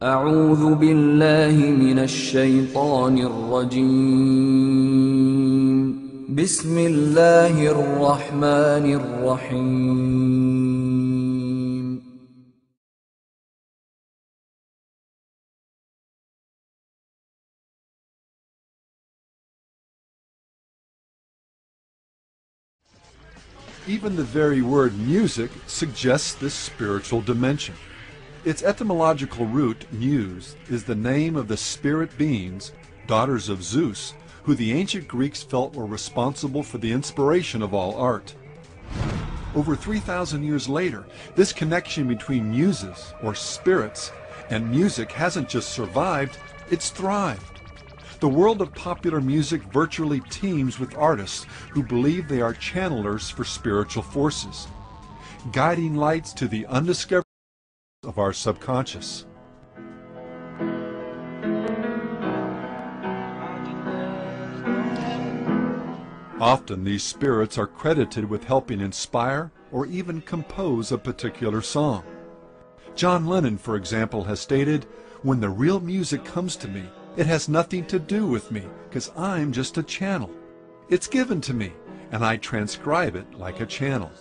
أعوذ بالله من الشيطان الرجيم بسم الله الرحمن الرحيم Even the very word music suggests this spiritual dimension. Its etymological root, muse, is the name of the spirit beings, daughters of Zeus, who the ancient Greeks felt were responsible for the inspiration of all art. Over 3,000 years later, this connection between muses, or spirits, and music hasn't just survived, it's thrived. The world of popular music virtually teems with artists who believe they are channelers for spiritual forces, guiding lights to the undiscovered of our subconscious. Often these spirits are credited with helping inspire or even compose a particular song. John Lennon, for example, has stated, "When the real music comes to me, it has nothing to do with me, because I'm just a channel. It's given to me, and I transcribe it like a channel."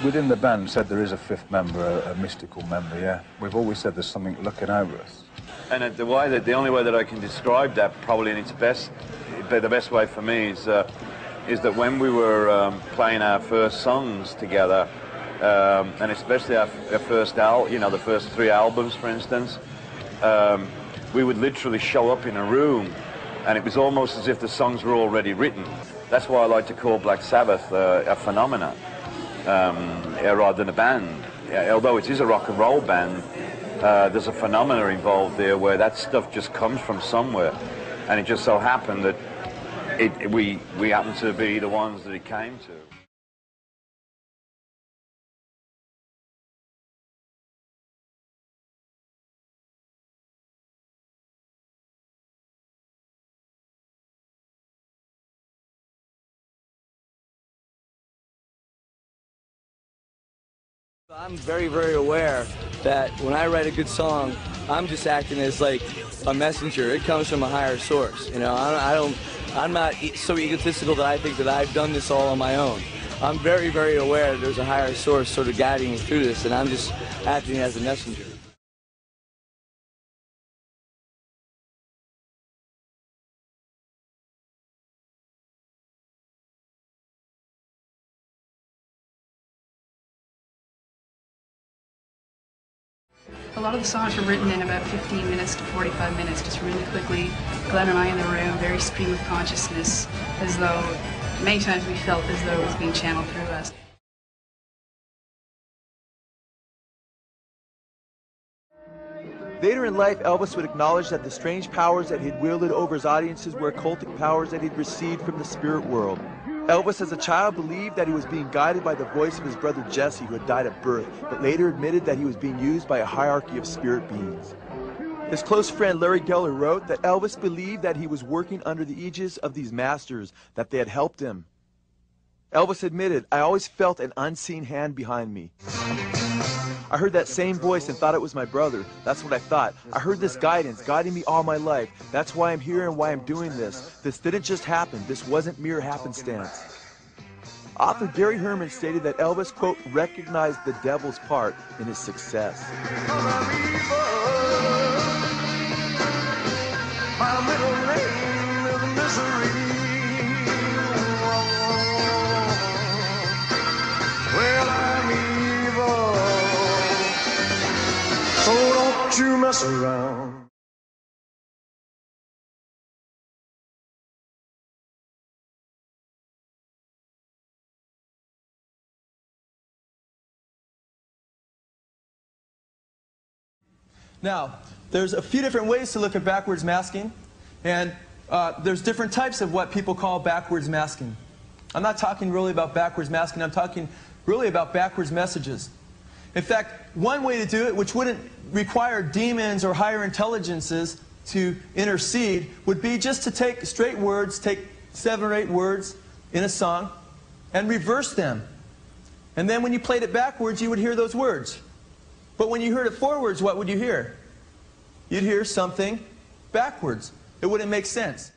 Within the band said there is a fifth member, a mystical member, yeah. We've always said there's something looking over us. And the only way that I can describe that, probably in its best, the best way for me is that when we were playing our first songs together, and especially our first the first 3 albums, for instance, we would literally show up in a room, and it was almost as if the songs were already written. That's why I like to call Black Sabbath a phenomenon. Rather than a band. Although it is a rock and roll band, there's a phenomena involved there where that stuff just comes from somewhere, and it just so happened that we happened to be the ones that it came to. I'm very, very aware that when I write a good song, I'm just acting as like a messenger. It comes from a higher source. You know, I'm not so egotistical that I think that I've done this all on my own. I'm very, very aware that there's a higher source sort of guiding me through this, and I'm just acting as a messenger. A lot of the songs were written in about 15 minutes to 45 minutes, just really quickly. Glenn and I in the room, very stream of consciousness, as though many times we felt as though it was being channeled through us. Later in life, Elvis would acknowledge that the strange powers that he'd wielded over his audiences were occultic powers that he'd received from the spirit world. Elvis, as a child, believed that he was being guided by the voice of his brother Jesse, who had died at birth, but later admitted that he was being used by a hierarchy of spirit beings. His close friend Larry Geller wrote that Elvis believed that he was working under the aegis of these masters, that they had helped him. Elvis admitted, "I always felt an unseen hand behind me. I heard that same voice and thought it was my brother. That's what I thought. I heard this guidance guiding me all my life. That's why I'm here and why I'm doing this. This didn't just happen. This wasn't mere happenstance." Author Gary Herman stated that Elvis, quote, recognized the devil's part in his success. My middle name is Misery. Well, I'm evil, so don't you mess around. Now, there's a few different ways to look at backwards masking, and there's different types of what people call backwards masking. I'm not talking really about backwards masking, I'm talking really about backwards messages. In fact, one way to do it, which wouldn't require demons or higher intelligences, to intercede would be just to take straight words, take 7 or 8 words in a song, and reverse them. And then when you played it backwards, you would hear those words. But when you heard it forwards, what would you hear? You'd hear something backwards. It wouldn't make sense.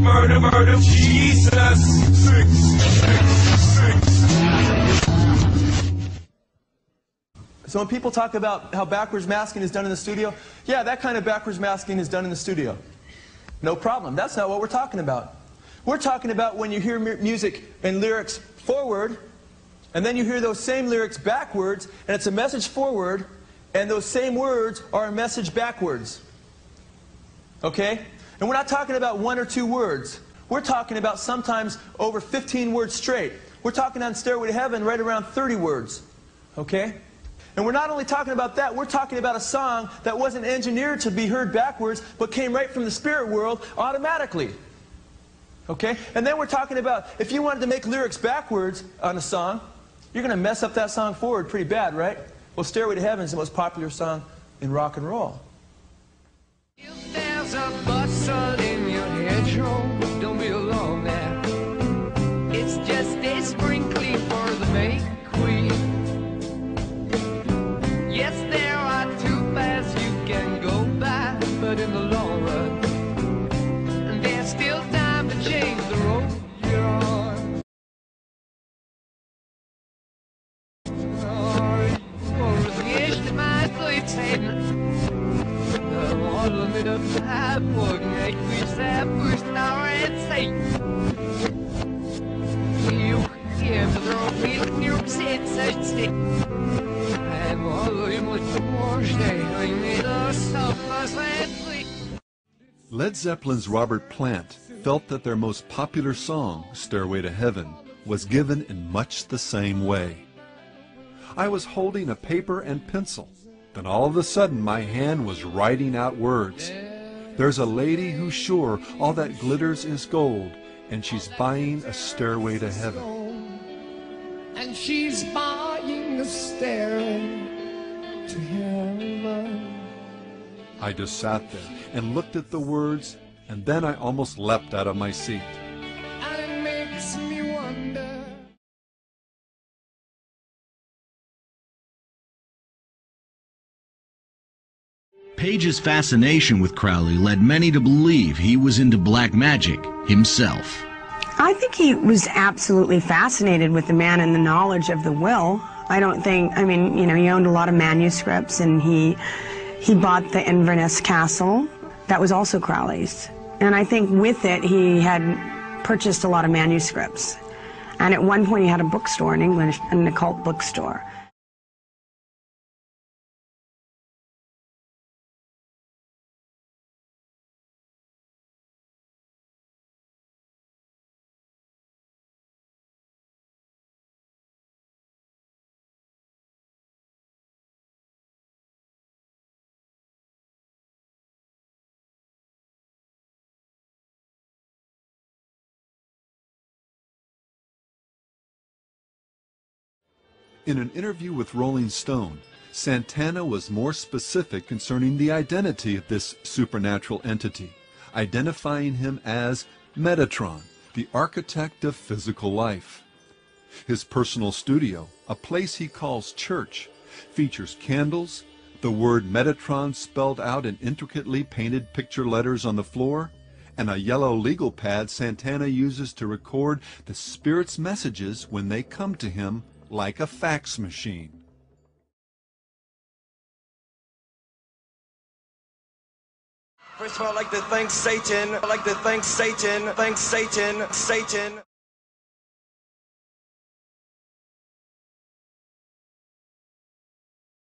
Murder, murder, Jesus. So when people talk about how backwards masking is done in the studio, yeah, that kind of backwards masking is done in the studio. No problem. That's not what we're talking about. We're talking about when you hear music and lyrics forward, and then you hear those same lyrics backwards, and it's a message forward, and those same words are a message backwards. Okay? And we're not talking about 1 or 2 words. We're talking about sometimes over 15 words straight. We're talking on Stairway to Heaven right around 30 words. Okay? And we're not only talking about that, we're talking about a song that wasn't engineered to be heard backwards, but came right from the spirit world automatically. Okay? And then we're talking about, if you wanted to make lyrics backwards on a song, you're going to mess up that song forward pretty bad, right? Well, Stairway to Heaven is the most popular song in rock and roll. If there's a bustle in your hedgerow, don't be alone there. It's just a sprinkling for the May Queen. Yes, there are 2 paths you can go by, but in the long run, there's still time to change the road you're on. Led Zeppelin's Robert Plant felt that their most popular song, Stairway to Heaven, was given in much the same way. I was holding a paper and pencil. Then all of a sudden my hand was writing out words. There's a lady who's sure all that glitters is gold, and she's buying a stairway to heaven. And she's buying a stairway to heaven. I just sat there and looked at the words, and then I almost leapt out of my seat. And it makes me wonder. Page's fascination with Crowley led many to believe he was into black magic himself. I think he was absolutely fascinated with the man and the knowledge of the will. I don't think, I mean, you know, he owned a lot of manuscripts, and he bought the Inverness Castle. That was also Crowley's. And I think with it, he had purchased a lot of manuscripts. And at one point, he had a bookstore in English, an occult bookstore. In an interview with Rolling Stone, Santana was more specific concerning the identity of this supernatural entity, identifying him as Metatron, the architect of physical life. His personal studio, a place he calls church, features candles, the word Metatron spelled out in intricately painted picture letters on the floor, and a yellow legal pad Santana uses to record the spirit's messages when they come to him like a fax machine. First of all, I'd like to thank Satan. I'd like to thank Satan. Thanks, Satan. Satan.